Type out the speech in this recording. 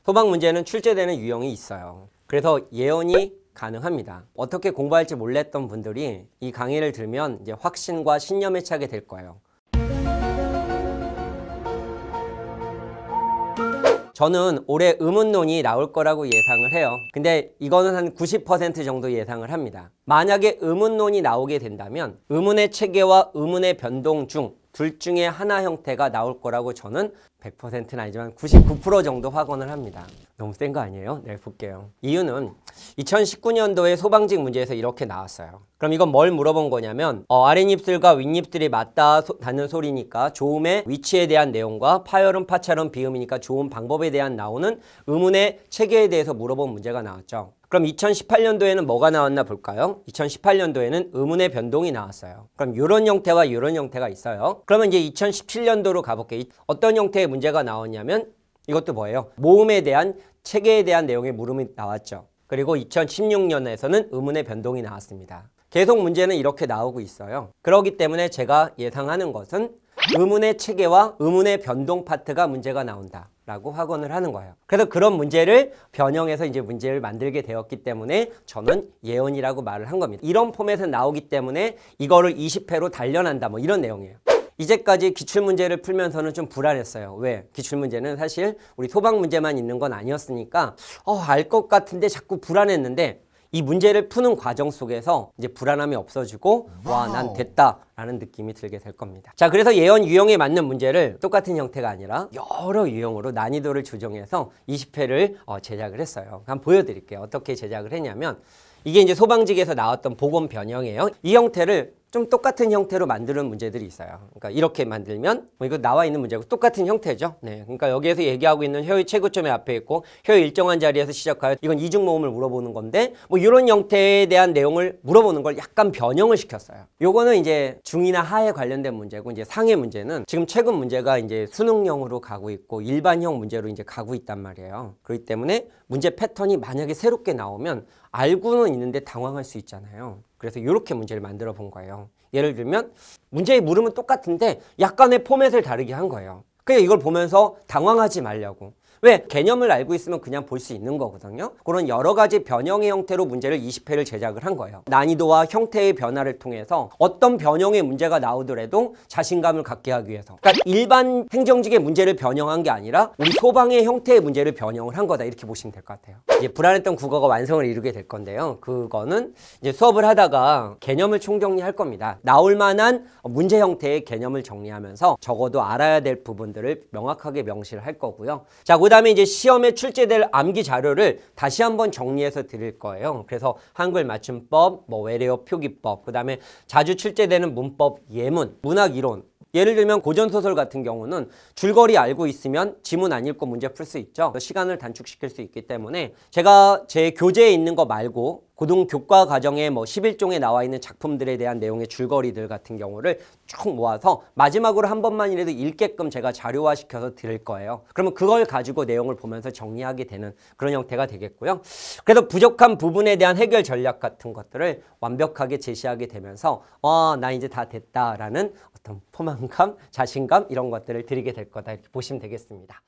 소방 문제는 출제되는 유형이 있어요. 그래서 예언이 가능합니다. 어떻게 공부할지 몰랐던 분들이 이 강의를 들으면 이제 확신과 신념에 차게 될 거예요. 저는 올해 의문론이 나올 거라고 예상을 해요. 근데 이거는 한 90% 정도 예상을 합니다. 만약에 의문론이 나오게 된다면 의문의 체계와 의문의 변동 중 둘 중에 하나 형태가 나올 거라고 저는 100%는 아니지만 99% 정도 확언을 합니다. 너무 센 거 아니에요? 네, 볼게요. 이유는 2019년도에 소방직 문제에서 이렇게 나왔어요. 그럼 이건 뭘 물어본 거냐면 아랫입술과 윗입술이 맞닿아 닿는 소리니까 조음의 위치에 대한 내용과 파열음, 파찰음, 비음이니까 조음 방법에 대한 나오는 의문의 체계에 대해서 물어본 문제가 나왔죠. 그럼 2018년도에는 뭐가 나왔나 볼까요? 2018년도에는 의문의 변동이 나왔어요. 그럼 이런 형태와 이런 형태가 있어요. 그러면 이제 2017년도로 가볼게요. 어떤 형태의 문제가 나왔냐면 이것도 뭐예요? 모음에 대한 체계에 대한 내용의 물음이 나왔죠. 그리고 2016년에서는 의문의 변동이 나왔습니다. 계속 문제는 이렇게 나오고 있어요. 그렇기 때문에 제가 예상하는 것은 의문의 체계와 의문의 변동 파트가 문제가 나온다 라고 확언을 하는 거예요. 그래서 그런 문제를 변형해서 이제 문제를 만들게 되었기 때문에 저는 예언이라고 말을 한 겁니다. 이런 폼에서 나오기 때문에 이거를 20회로 단련한다 뭐 이런 내용이에요. 이제까지 기출문제를 풀면서는 좀 불안했어요. 왜? 기출문제는 사실 우리 소방 문제만 있는 건 아니었으니까 알 것 같은데 자꾸 불안했는데 이 문제를 푸는 과정 속에서 이제 불안함이 없어지고 와, 난 됐다라는 느낌이 들게 될 겁니다. 자, 그래서 예언 유형에 맞는 문제를 똑같은 형태가 아니라 여러 유형으로 난이도를 조정해서 20회를 제작을 했어요. 한번 보여드릴게요. 어떻게 제작을 했냐면 이게 이제 소방직에서 나왔던 보건 변형이에요. 이 형태를 좀 똑같은 형태로 만드는 문제들이 있어요. 그러니까 이렇게 만들면 이거 나와 있는 문제고 똑같은 형태죠. 네, 그러니까 여기에서 얘기하고 있는 혀의 최고점에 앞에 있고 혀의 일정한 자리에서 시작하여 이건 이중 모음을 물어보는 건데 뭐 이런 형태에 대한 내용을 물어보는 걸 약간 변형을 시켰어요. 요거는 이제 중이나 하에 관련된 문제고 이제 상의 문제는 지금 최근 문제가 이제 수능형으로 가고 있고 일반형 문제로 이제 가고 있단 말이에요. 그렇기 때문에 문제 패턴이 만약에 새롭게 나오면 알고는 있는데 당황할 수 있잖아요. 그래서 이렇게 문제를 만들어 본 거예요. 예를 들면 문제의 물음은 똑같은데 약간의 포맷을 다르게 한 거예요. 그냥 이걸 보면서 당황하지 말려고. 왜? 개념을 알고 있으면 그냥 볼 수 있는 거거든요. 그런 여러 가지 변형의 형태로 문제를 20회를 제작을 한 거예요. 난이도와 형태의 변화를 통해서 어떤 변형의 문제가 나오더라도 자신감을 갖게 하기 위해서. 그러니까 일반 행정직의 문제를 변형한 게 아니라 우리 소방의 형태의 문제를 변형을 한 거다. 이렇게 보시면 될 것 같아요. 이제 불안했던 국어가 완성을 이루게 될 건데요. 그거는 이제 수업을 하다가 개념을 총정리할 겁니다. 나올 만한 문제 형태의 개념을 정리하면서 적어도 알아야 될 부분들을 명확하게 명시를 할 거고요. 자, 그 다음에 이제 시험에 출제될 암기 자료를 다시 한번 정리해서 드릴 거예요. 그래서 한글 맞춤법, 뭐 외래어 표기법, 그 다음에 자주 출제되는 문법, 예문, 문학 이론. 예를 들면 고전소설 같은 경우는 줄거리 알고 있으면 지문 안 읽고 문제 풀 수 있죠. 시간을 단축시킬 수 있기 때문에 제가 제 교재에 있는 거 말고 고등 교과 과정에 뭐 11종에 나와 있는 작품들에 대한 내용의 줄거리들 같은 경우를 쭉 모아서 마지막으로 한 번만이라도 읽게끔 제가 자료화시켜서 드릴 거예요. 그러면 그걸 가지고 내용을 보면서 정리하게 되는 그런 형태가 되겠고요. 그래서 부족한 부분에 대한 해결 전략 같은 것들을 완벽하게 제시하게 되면서 나 이제 다 됐다라는 어떤 포만감, 자신감 이런 것들을 드리게 될 거다 이렇게 보시면 되겠습니다.